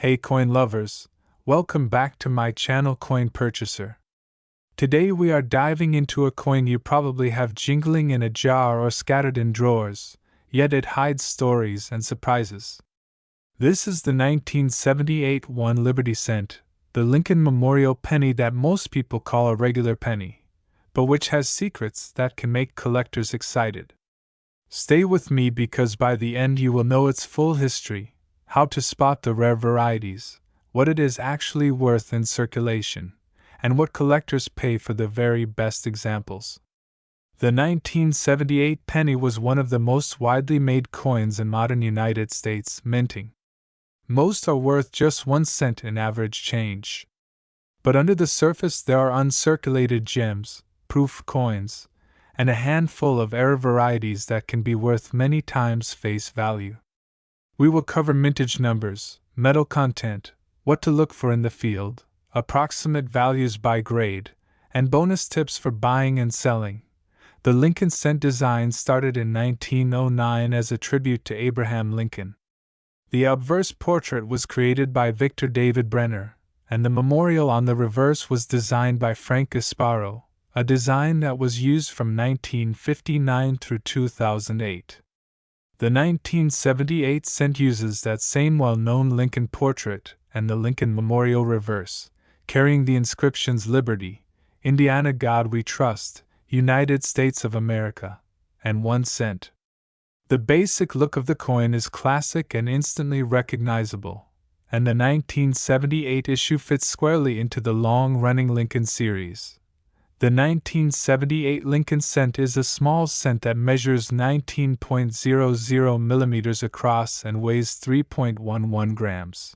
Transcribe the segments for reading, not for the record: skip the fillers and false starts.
Hey coin lovers, welcome back to my channel Coin Purchaser. Today we are diving into a coin you probably have jingling in a jar or scattered in drawers, yet it hides stories and surprises. This is the 1978 1 Liberty Cent, the Lincoln Memorial penny that most people call a regular penny, but which has secrets that can make collectors excited. Stay with me because by the end you will know its full history, how to spot the rare varieties, what it is actually worth in circulation, and what collectors pay for the very best examples. The 1978 penny was one of the most widely made coins in modern United States minting. Most are worth just 1 cent in average change. But under the surface there are uncirculated gems, proof coins, and a handful of rare varieties that can be worth many times face value. We will cover mintage numbers, metal content, what to look for in the field, approximate values by grade, and bonus tips for buying and selling. The Lincoln Cent design started in 1909 as a tribute to Abraham Lincoln. The obverse portrait was created by Victor David Brenner, and the memorial on the reverse was designed by Frank Gasparo, a design that was used from 1959 through 2008. The 1978 cent uses that same well-known Lincoln portrait and the Lincoln Memorial reverse, carrying the inscriptions Liberty, Indiana God We Trust, United States of America, and 1 cent. The basic look of the coin is classic and instantly recognizable, and the 1978 issue fits squarely into the long-running Lincoln series. The 1978 Lincoln Cent is a small cent that measures 19.00 millimeters across and weighs 3.11 grams.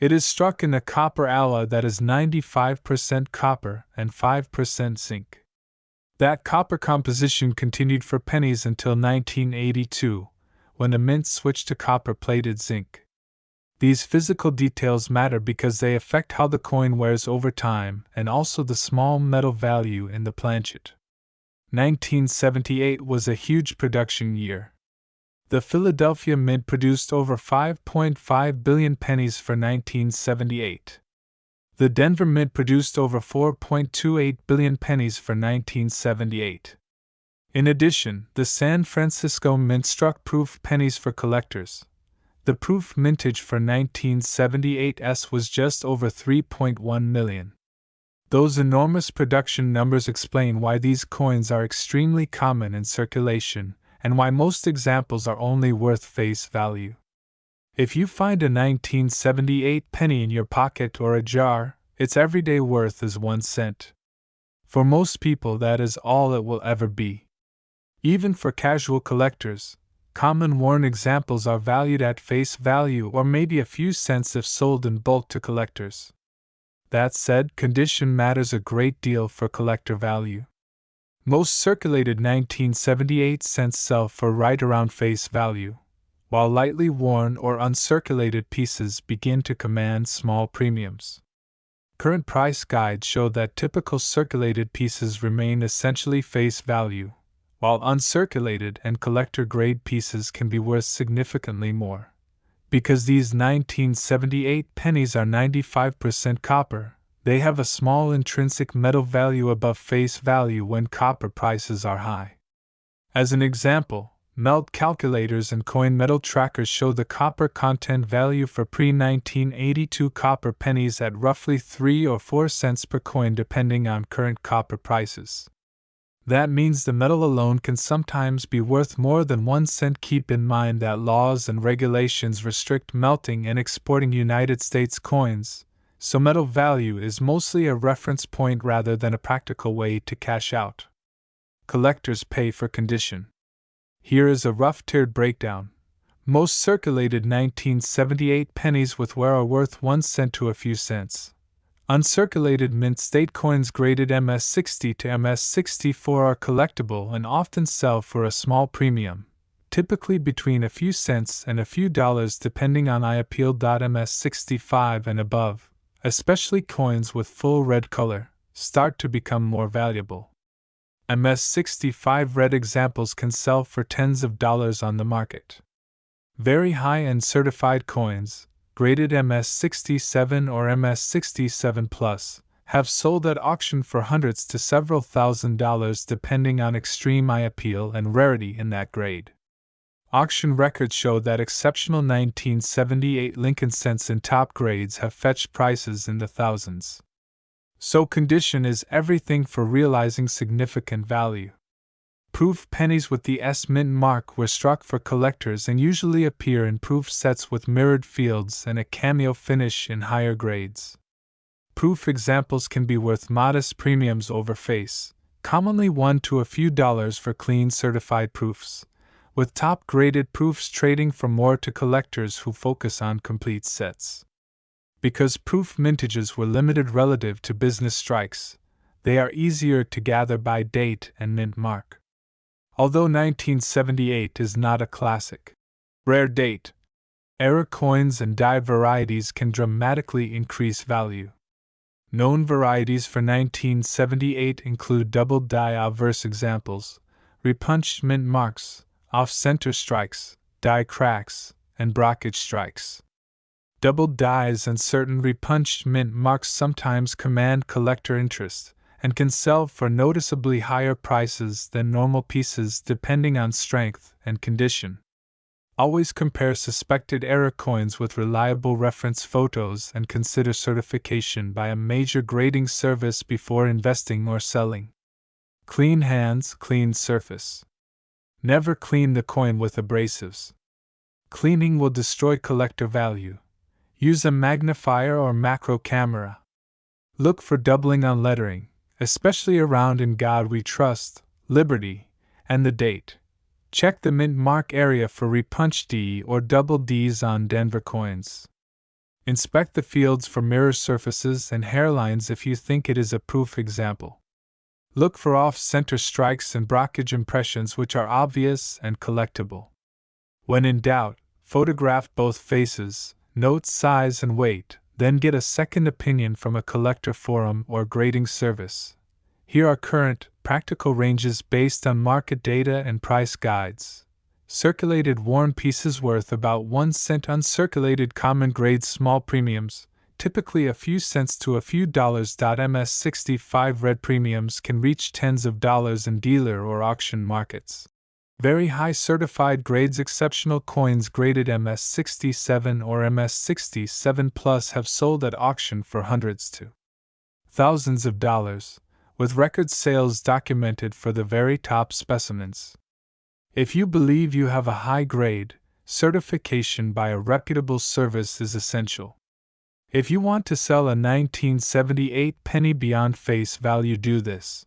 It is struck in a copper alloy that is 95% copper and 5% zinc. That copper composition continued for pennies until 1982, when the mint switched to copper-plated zinc. These physical details matter because they affect how the coin wears over time and also the small metal value in the planchet. 1978 was a huge production year. The Philadelphia Mint produced over 5.5 billion pennies for 1978. The Denver Mint produced over 4.28 billion pennies for 1978. In addition, the San Francisco Mint struck proof pennies for collectors. The proof mintage for 1978's was just over 3.1 million. Those enormous production numbers explain why these coins are extremely common in circulation and why most examples are only worth face value. If you find a 1978 penny in your pocket or a jar, its everyday worth is 1 cent. For most people, that is all it will ever be. Even for casual collectors, common worn examples are valued at face value or maybe a few cents if sold in bulk to collectors. That said, condition matters a great deal for collector value. Most circulated 1978 cents sell for right around face value, while lightly worn or uncirculated pieces begin to command small premiums. Current price guides show that typical circulated pieces remain essentially face value, while uncirculated and collector-grade pieces can be worth significantly more. Because these 1978 pennies are 95% copper, they have a small intrinsic metal value above face value when copper prices are high. As an example, melt calculators and coin metal trackers show the copper content value for pre-1982 copper pennies at roughly 3 or 4 cents per coin depending on current copper prices. That means the metal alone can sometimes be worth more than 1 cent. Keep in mind that laws and regulations restrict melting and exporting United States coins, so metal value is mostly a reference point rather than a practical way to cash out. Collectors pay for condition. Here is a rough tiered breakdown. Most circulated 1978 pennies with wear are worth 1 cent to a few cents. Uncirculated mint state coins graded MS60 to MS64 are collectible and often sell for a small premium, typically between a few cents and a few dollars depending on IAPL. MS65 and above, especially coins with full red color, start to become more valuable. MS65 red examples can sell for tens of dollars on the market. Very high-end certified coins, graded MS67 or MS67 Plus, have sold at auction for hundreds to several $1,000s depending on extreme eye appeal and rarity in that grade. Auction records show that exceptional 1978 Lincoln cents in top grades have fetched prices in the thousands. So condition is everything for realizing significant value. Proof pennies with the S mint mark were struck for collectors and usually appear in proof sets with mirrored fields and a cameo finish in higher grades. Proof examples can be worth modest premiums over face, commonly $1 to a few dollars for clean certified proofs, with top-graded proofs trading for more to collectors who focus on complete sets. Because proof mintages were limited relative to business strikes, they are easier to gather by date and mint mark. Although 1978 is not a classic, rare date, error coins and die varieties can dramatically increase value. Known varieties for 1978 include double die obverse examples, repunched mint marks, off-center strikes, die cracks, and blockage strikes. Double dies and certain repunched mint marks sometimes command collector interest, and can sell for noticeably higher prices than normal pieces depending on strength and condition. Always compare suspected error coins with reliable reference photos and consider certification by a major grading service before investing or selling. Clean hands, clean surface. Never clean the coin with abrasives. Cleaning will destroy collector value. Use a magnifier or macro camera. Look for doubling on lettering, especially around "In God We Trust," "Liberty," and the date. Check the mint mark area for repunched D or double Ds on Denver coins. Inspect the fields for mirror surfaces and hairlines if you think it is a proof example. Look for off-center strikes and blockage impressions which are obvious and collectible. When in doubt, photograph both faces, note size and weight, then get a second opinion from a collector forum or grading service. Here are current, practical ranges based on market data and price guides. Circulated worn pieces worth about 1 cent. Uncirculated common grade small premiums, typically a few cents to a few dollars. MS65 red premiums can reach tens of dollars in dealer or auction markets. Very high certified grades exceptional coins graded MS67 or MS67 Plus have sold at auction for hundreds to thousands of dollars, with record sales documented for the very top specimens. If you believe you have a high grade, certification by a reputable service is essential. If you want to sell a 1978 penny beyond face value, do this.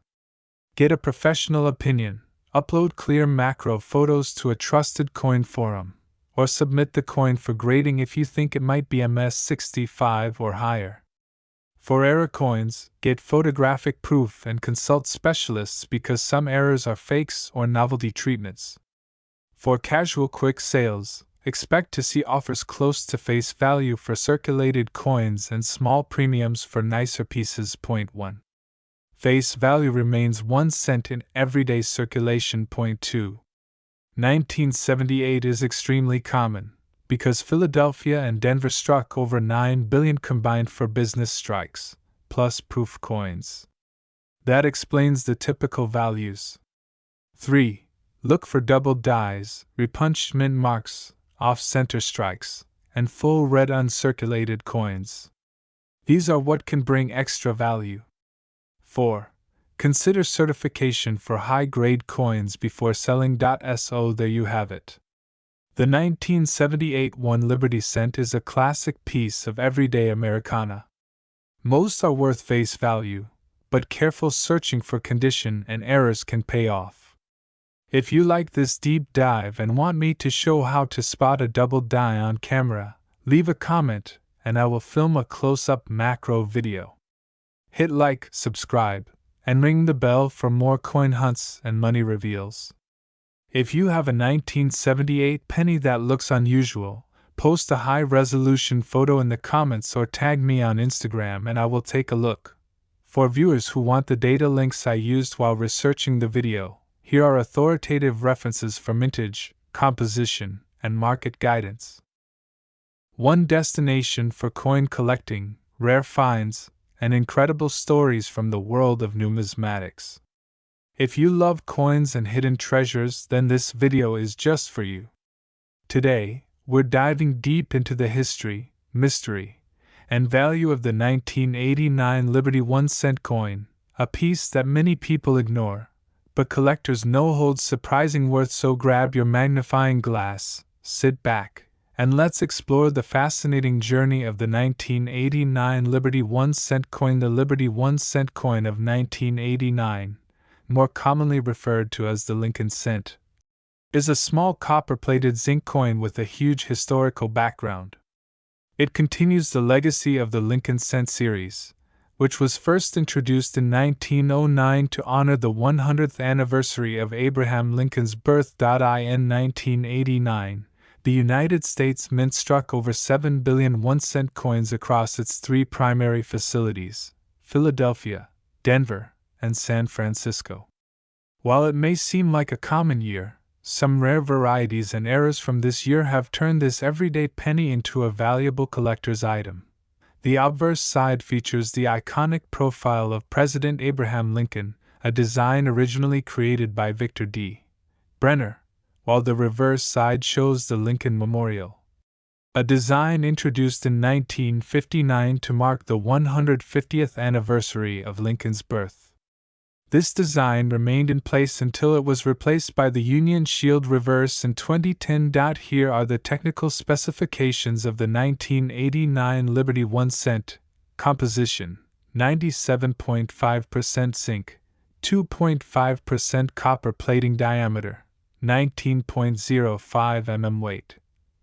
Get a professional opinion, upload clear macro photos to a trusted coin forum, or submit the coin for grading if you think it might be MS65 or higher. For error coins, get photographic proof and consult specialists because some errors are fakes or novelty treatments. For casual quick sales, expect to see offers close to face value for circulated coins and small premiums for nicer pieces. 1. Face value remains 1 cent in everyday circulation. 2. 1978 is extremely common, because Philadelphia and Denver struck over 9 billion combined for business strikes, plus proof coins. That explains the typical values. 3. Look for double dies, repunched mint marks, off-center strikes, and full red uncirculated coins. These are what can bring extra value. 4. Consider certification for high-grade coins before selling. So there you have it. The 1978 1 Liberty cent is a classic piece of everyday Americana. Most are worth face value, but careful searching for condition and errors can pay off. If you like this deep dive and want me to show how to spot a double die on camera, leave a comment and I will film a close-up macro video. Hit like, subscribe, and ring the bell for more coin hunts and money reveals. If you have a 1978 penny that looks unusual, post a high-resolution photo in the comments or tag me on Instagram and I will take a look. For viewers who want the data links I used while researching the video, here are authoritative references for mintage, composition, and market guidance. one destination for coin collecting, rare finds, and incredible stories from the world of numismatics. If you love coins and hidden treasures, then this video is just for you. Today, we're diving deep into the history, mystery, and value of the 1989 Liberty 1-cent coin, a piece that many people ignore, but collectors know holds surprising worth. So grab your magnifying glass, sit back, and let's explore the fascinating journey of the 1989 Liberty 1-cent coin. The Liberty 1-cent coin of 1989, more commonly referred to as the Lincoln cent, is a small copper-plated zinc coin with a huge historical background. It continues the legacy of the Lincoln cent series, which was first introduced in 1909 to honor the 100th anniversary of Abraham Lincoln's birth. In 1989, the United States Mint struck over 7 billion 1-cent coins across its three primary facilities: Philadelphia, Denver, and San Francisco. While it may seem like a common year, some rare varieties and errors from this year have turned this everyday penny into a valuable collector's item. The obverse side features the iconic profile of President Abraham Lincoln, a design originally created by Victor D. Brenner, while the reverse side shows the Lincoln Memorial, a design introduced in 1959 to mark the 150th anniversary of Lincoln's birth. This design remained in place until it was replaced by the Union Shield reverse in 2010. Here are the technical specifications of the 1989 Liberty 1-cent. Composition: 97.5% zinc, 2.5% copper plating. Diameter: 19.05 mm. Weight: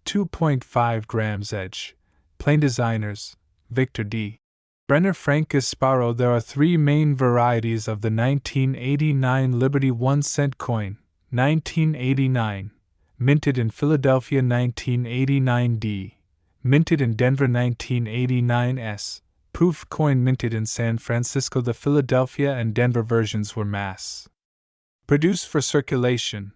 2.5 grams. Edge: plain. Designers: Victor D. Brenner, Frank Gasparo. There are three main varieties of the 1989 Liberty 1-cent coin: 1989, minted in Philadelphia; 1989D, minted in Denver; 1989S, proof coin, minted in San Francisco. The Philadelphia and Denver versions were mass produced for circulation,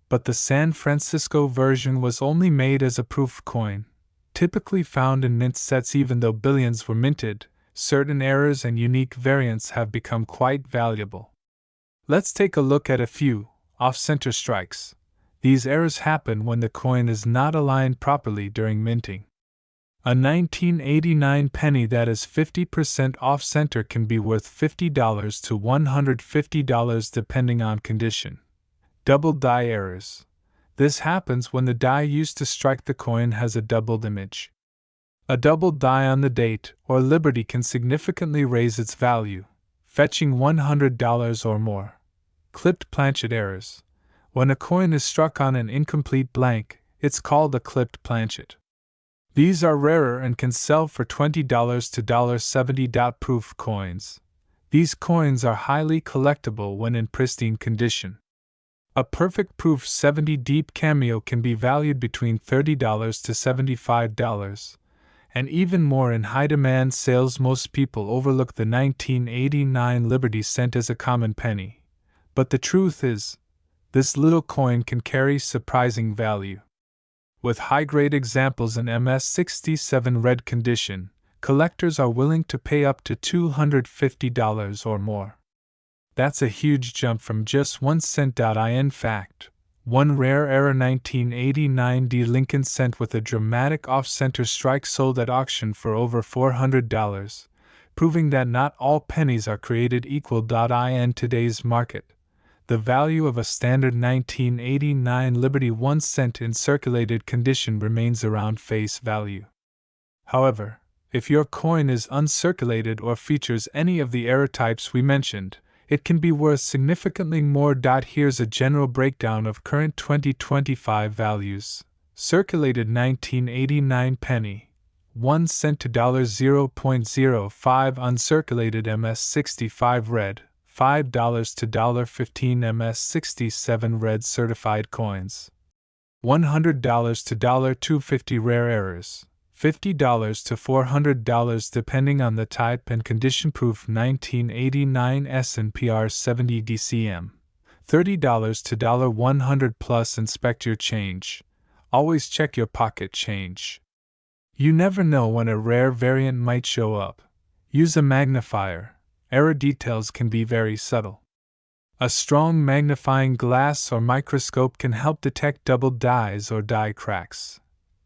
but the San Francisco version was only made as a proof coin, typically found in mint sets. Even though billions were minted, certain errors and unique variants have become quite valuable. Let's take a look at a few off-center strikes. These errors happen when the coin is not aligned properly during minting. A 1989 penny that is 50% off-center can be worth $50 to $150 depending on condition. Double die errors. This happens when the die used to strike the coin has a doubled image. A double die on the date or Liberty can significantly raise its value, fetching $100 or more. Clipped planchet errors. When a coin is struck on an incomplete blank, it's called a clipped planchet. These are rarer and can sell for $20 to $70. Proof coins. These coins are highly collectible when in pristine condition. A perfect proof 70 deep cameo can be valued between $30 to $75. And even more in high-demand sales. Most people overlook the 1989 Liberty cent as a common penny. But the truth is, this little coin can carry surprising value. With high-grade examples in MS67 red condition, collectors are willing to pay up to $250 or more. That's a huge jump from just 1 cent. In fact, one rare error 1989 D Lincoln cent with a dramatic off-center strike sold at auction for over $400, proving that not all pennies are created equal. In today's market, the value of a standard 1989 Liberty 1-cent in circulated condition remains around face value. However, if your coin is uncirculated or features any of the error types we mentioned, it can be worth significantly more. Here's a general breakdown of current 2025 values. Circulated 1989 penny, 1 cent to $0.05. Uncirculated MS65 red, $5 to $15. MS67 red certified coins, $100 to $250. Rare errors, $50 to $400 depending on the type and condition. Proof 1989 S&PR 70 DCM, $30 to $100 plus. Inspect your change. Always check your pocket change. You never know when a rare variant might show up. Use a magnifier. Error details can be very subtle. A strong magnifying glass or microscope can help detect double dyes or die cracks.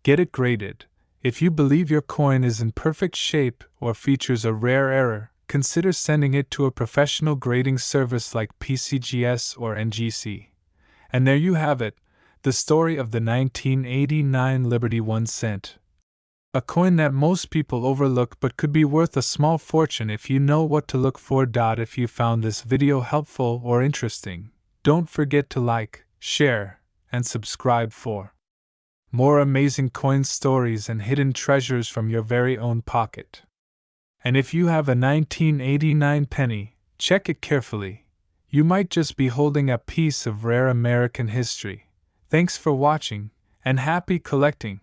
Get it graded. If you believe your coin is in perfect shape or features a rare error, consider sending it to a professional grading service like PCGS or NGC. And there you have it, the story of the 1989 Liberty 1 cent. A coin that most people overlook but could be worth a small fortune if you know what to look for. If you found this video helpful or interesting, don't forget to like, share, and subscribe for more amazing coin stories and hidden treasures from your very own pocket. And if you have a 1989 penny, check it carefully. You might just be holding a piece of rare American history. Thanks for watching, and happy collecting!